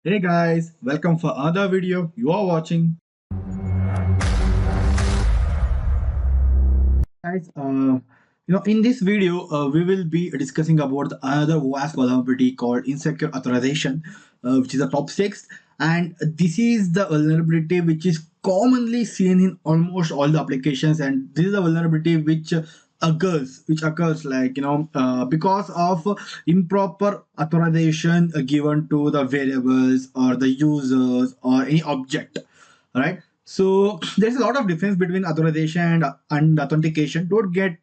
Hey guys, welcome for another video. You are watching. Guys, in this video, we will be discussing about another OWASP vulnerability called insecure authorization, which is a top six, and this is the vulnerability which is commonly seen in almost all the applications, and this is a vulnerability which occurs like because of improper authorization given to the variables or the users or any object, right? So there's a lot of difference between authorization and authentication. Don't get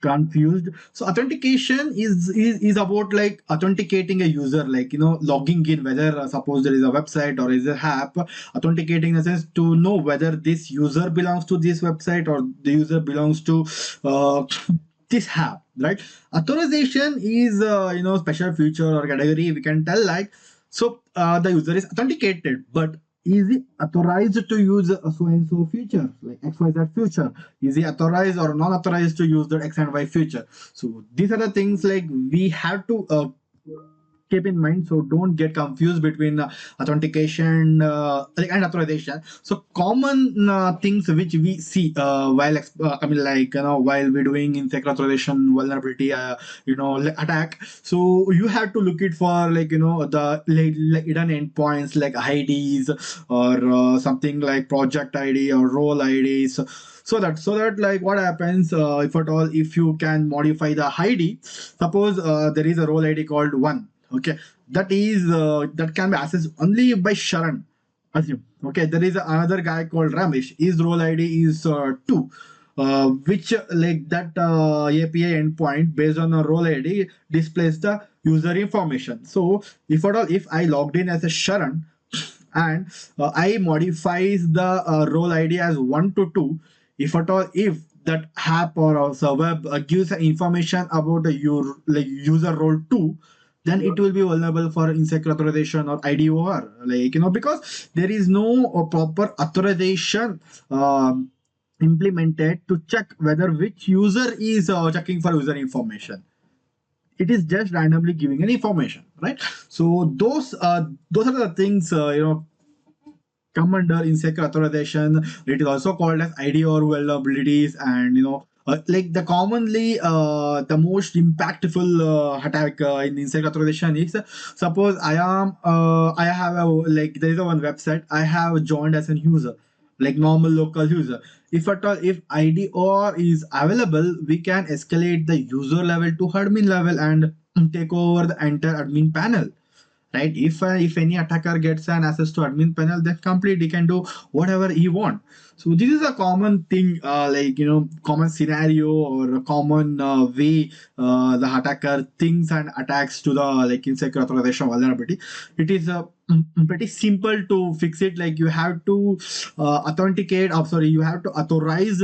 confused. So authentication is about like authenticating a user, like logging in, whether suppose there is a website or is a app, authenticating in a sense to know whether this user belongs to this website or the user belongs to uh, this app, right? Authorization is special feature or category we can tell, like, so the user is authenticated, but is he authorized to use so and so feature, like XYZ feature? Is he authorized or non authorized to use the X and Y feature? So these are the things like we have to keep in mind, so don't get confused between authentication and authorization. So common things which we see while we're doing insecure authorization vulnerability attack. So you have to look it for the hidden endpoints like IDs or something like project ID or role IDs. So that like what happens, if at all, if you can modify the ID. Suppose there is a role ID called 1. Okay, that can be accessed only by Sharan. Assume. Okay, there is another guy called Ramesh. His role ID is 2, which like that API endpoint based on a role ID displays the user information. So if at all, if I logged in as a Sharan and I modifies the role ID as 1 to 2, if at all, if that app or also web gives information about your like user role 2, then it will be vulnerable for insecure authorization or IDOR, because there is no proper authorization implemented to check whether which user is checking for user information. It is just randomly giving an information, right? So those are the things come under insecure authorization. It is also called as IDOR vulnerabilities, and like the commonly the most impactful attack in insecure authorization is, suppose I have a, like there is a one website I have joined as a user, like normal local user. If at all, if IDOR is available, we can escalate the user level to admin level and take over the entire admin panel, right? If any attacker gets an access to admin panel, then complete he can do whatever he want. So this is a common thing, common scenario or a common way the attacker thinks and attacks to the like insecure authorization vulnerability. It is pretty simple to fix it. Like you have to you have to authorize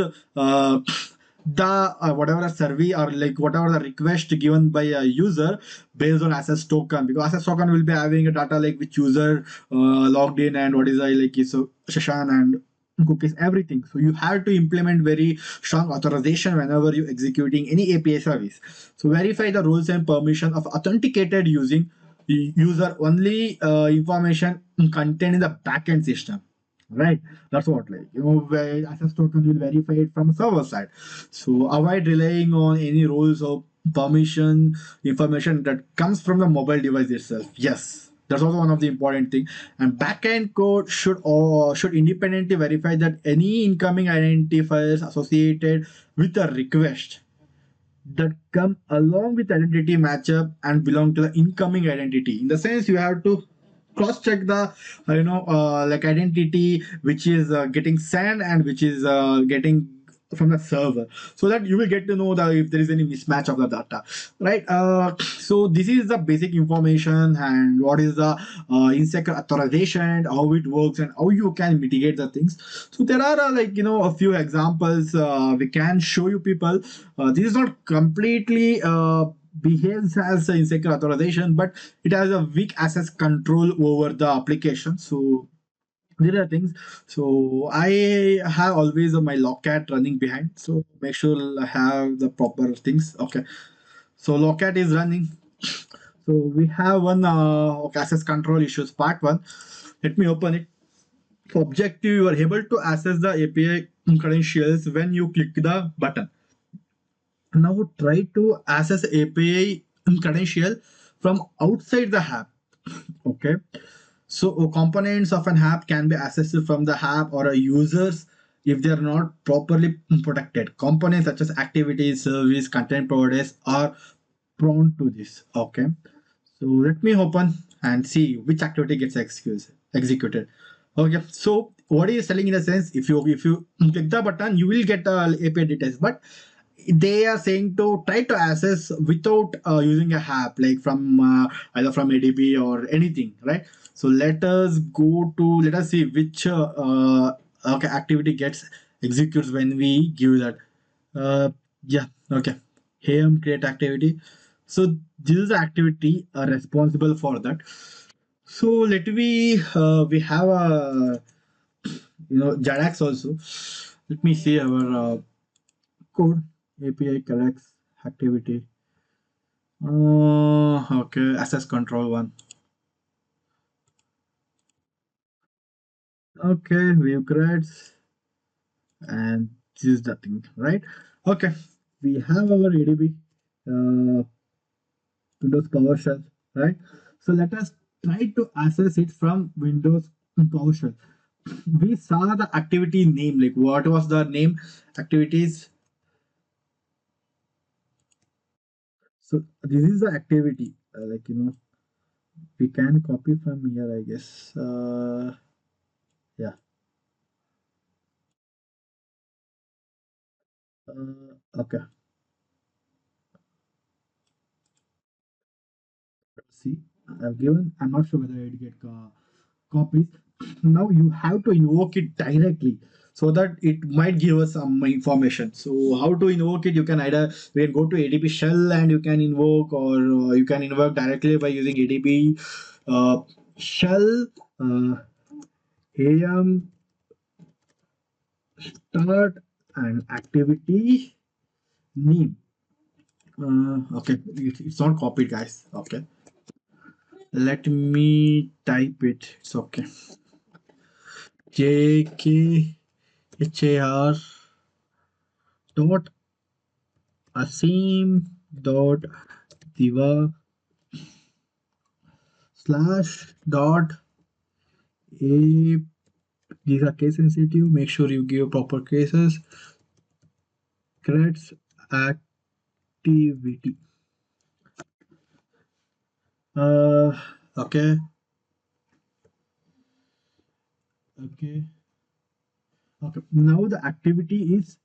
the whatever survey or like whatever the request given by a user based on access token, because access token will be having a data like which user logged in and what is I like is session and cookies, everything. So you have to implement very strong authorization whenever you executing any API service. So verify the rules and permission of authenticated using user only information contained in the backend system, right? That's what, like, where access token will verify it from server side. So avoid relying on any rules or permission information that comes from the mobile device itself. Yes, that's also one of the important thing. And backend code should independently verify that any incoming identifiers associated with a request that come along with identity matchup and belong to the incoming identity. In the sense, you have to cross check the like identity which is getting sent and which is getting from the server, so that you will get to know that if there is any mismatch of the data, right? So this is the basic information and what is the insecure authorization, how it works, and how you can mitigate the things. So there are a few examples we can show you people. This is not completely behaves as an insecure authorization, but it has a weak access control over the application. So there are things. So I have always my logcat running behind. So make sure I have the proper things. Okay. So logcat is running. So we have one okay, access control issues part one. Let me open it. For objective, you are able to access the API credentials when you click the button. Now try to access API credential from outside the app. Okay. So components of an app can be accessed from the app or a users if they are not properly protected. Components such as activities, service, content providers are prone to this. Okay. So let me open and see which activity gets executed. Okay. So what is telling in a sense, if you click the button, you will get API details, but they are saying to try to access without using a app like from either from ADB or anything, right? So let us see which okay, activity gets executes when we give that. uh, yeah, okay. Here create activity. So this is the activity responsible for that. So let we have a Jadax also. Let me see our code. API collects activity. Okay, access control one. Okay, view creates, and this is the thing, right? Okay, we have our ADB, Windows PowerShell, right? So let us try to access it from Windows PowerShell. We saw the activity name, like what was the name activities. So this is the activity, like we can copy from here, I guess. Yeah. Okay. See, I've given. I'm not sure whether it get copies. Now you have to invoke it directly so that it might give us some information. So how to invoke it? You can go to ADB shell and you can invoke, or you can invoke directly by using ADB shell am start and activity name. Okay, it's not copied, guys. Okay, let me type it. It's okay. JKHAR dot Asim dot Diva slash dot A. These are case sensitive. Make sure you give proper cases. Creates activity. Uh, okay, okay, okay. Now the activity is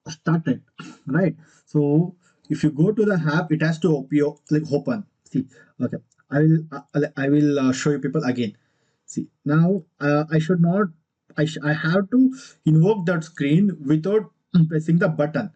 started, right? So if you go to the app, it has to open. See, okay, I will show you people again. See, now I should not, I have to invoke that screen without pressing the button,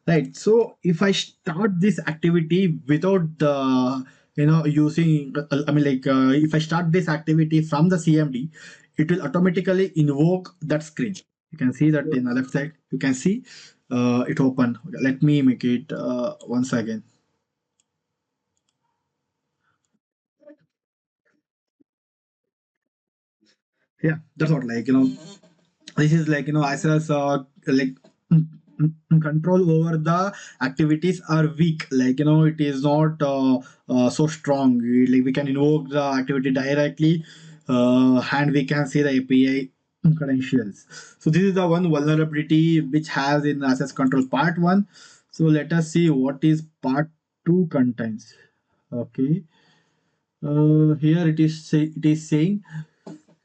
right? So if I start this activity without the using I mean like if I start this activity from the CMD, it will automatically invoke that screen. You can see that in the left side. You can see it open. Okay, let me make it once again. Yeah, that's what, like this is like access like control over the activities are weak, like it is not so strong. Like we can invoke the activity directly, and we can see the API credentials. So this is the one vulnerability which has in access control part one. So let us see what is part two contains. Okay, here it is saying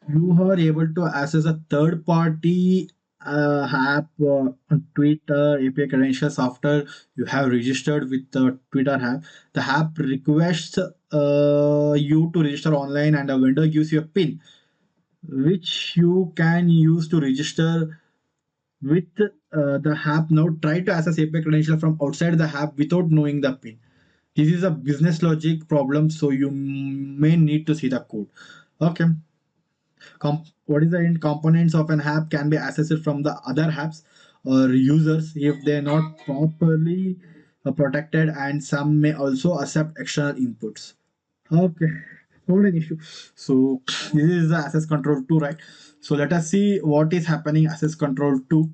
you are able to access a third party app on Twitter API credentials after you have registered with the Twitter app. The app requests you to register online, and a vendor gives you a PIN which you can use to register with the app. Now try to access API credential from outside the app without knowing the PIN. This is a business logic problem, so you may need to see the code. Okay. What is the end components of an app can be accessed from the other apps or users if they're not properly protected, and some may also accept external inputs. Okay, not an issue. So this is the access control 2, right? So let us see what is happening access control 2.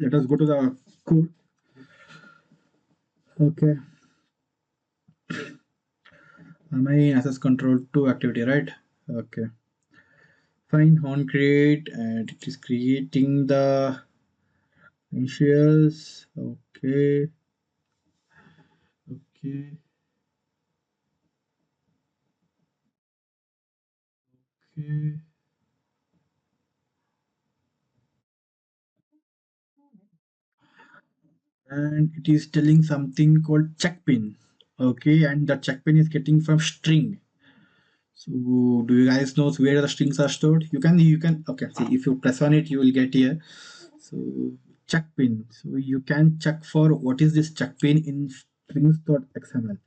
Let us go to the code. Okay, am I in access control 2 activity, right? Okay, fine. On create, and it is creating the initials. Okay, okay, okay. And it is telling something called check pin. Okay, and the check pin is getting from string. So do you guys know where the strings are stored? You can okay, see, if you press on it you will get here. So check pin. So you can check for what is this check pin in strings.xml.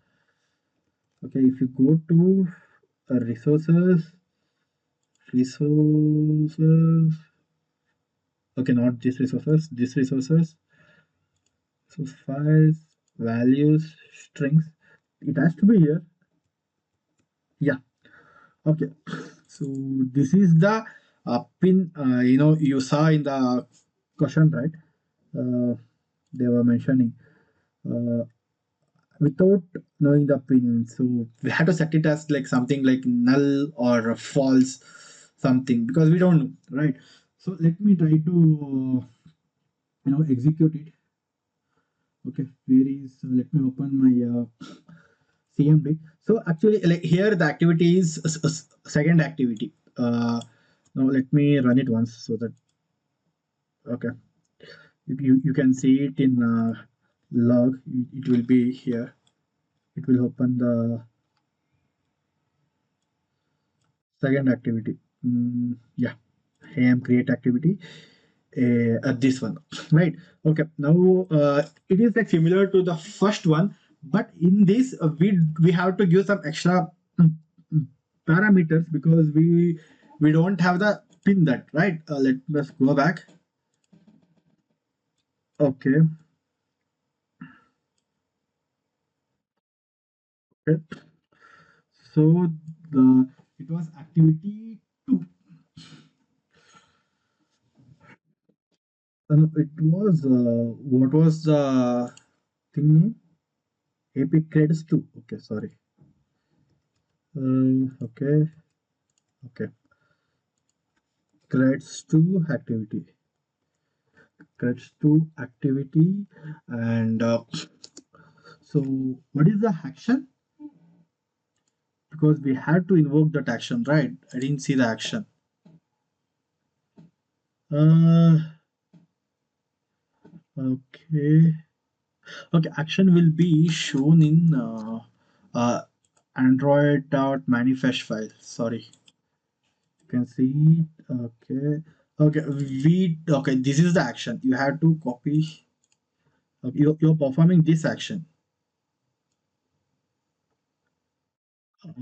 Okay, if you go to resources, okay, not this resources, so files, values, strings, it has to be here. Yeah, okay. So this is the pin, you saw in the question, right? uh, they were mentioning, uh, without knowing the pin, so we had to set it as like something like null or false something, because we don't know, right? So let me try to execute it. Okay, where is let me open my CMD. So actually, like here, the activity is second activity. Now let me run it once so that okay, you can see it in log. It will be here. It will open the second activity. Yeah, am create activity. This one, right? Okay. Now it is like similar to the first one, but in this we have to give some extra mm, mm, parameters, because we don't have the pin that, right? Let us go back. Okay. Okay. So the it was activity two. It was what was the thing name? Epic credits two. Okay, sorry. Okay, okay. Credits two activity. Credits two activity, and so what is the action? Because we had to invoke that action, right? I didn't see the action. Uh, okay. Okay, action will be shown in Android manifest file. Sorry, you can see it. Okay, okay. Okay. This is the action. You have to copy. Okay, you're performing this action.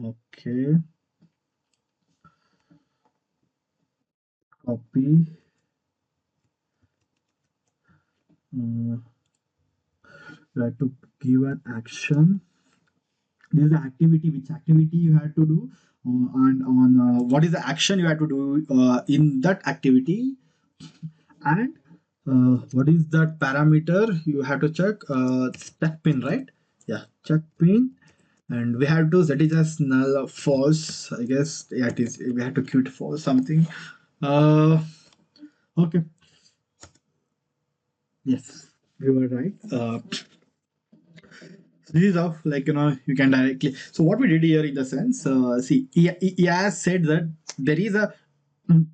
Okay, copy. Uh, you have to give an action. This is the activity. Which activity you have to do, and on what is the action you have to do in that activity, and what is that parameter you have to check? Check pin, right? Yeah, check pin, and we have to set it as null or false. I guess yeah, it is. We have to quit false something. Uh, okay. Yes, you were right. This is how, like, you can directly. So what we did here in the sense, see, he has said that there is a mm,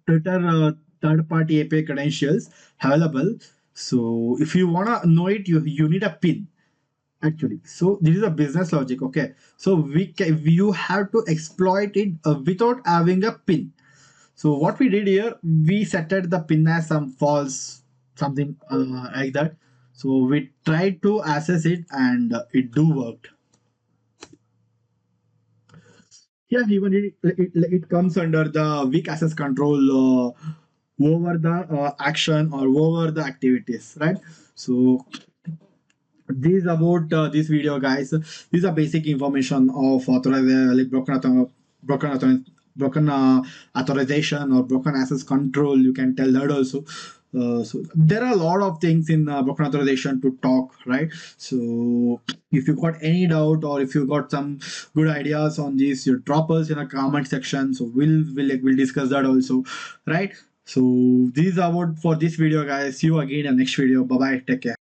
Twitter third party API credentials available. So if you wanna know it, you need a pin actually. So this is a business logic. Okay, so you have to exploit it without having a pin. So what we did here, we set the pin as some false, something like that. So we tried to assess it, and it do worked. Yeah, even it comes under the weak access control over the action or over the activities, right? So This about this video, guys. These are basic information of like broken authorization or broken access control. You can tell that also. So there are a lot of things in broken authorization to talk, right? So if you got any doubt or if you got some good ideas on this, you drop us in a comment section. So we'll discuss that also, right? So this is about for this video, guys. See you again in the next video. Bye bye. Take care.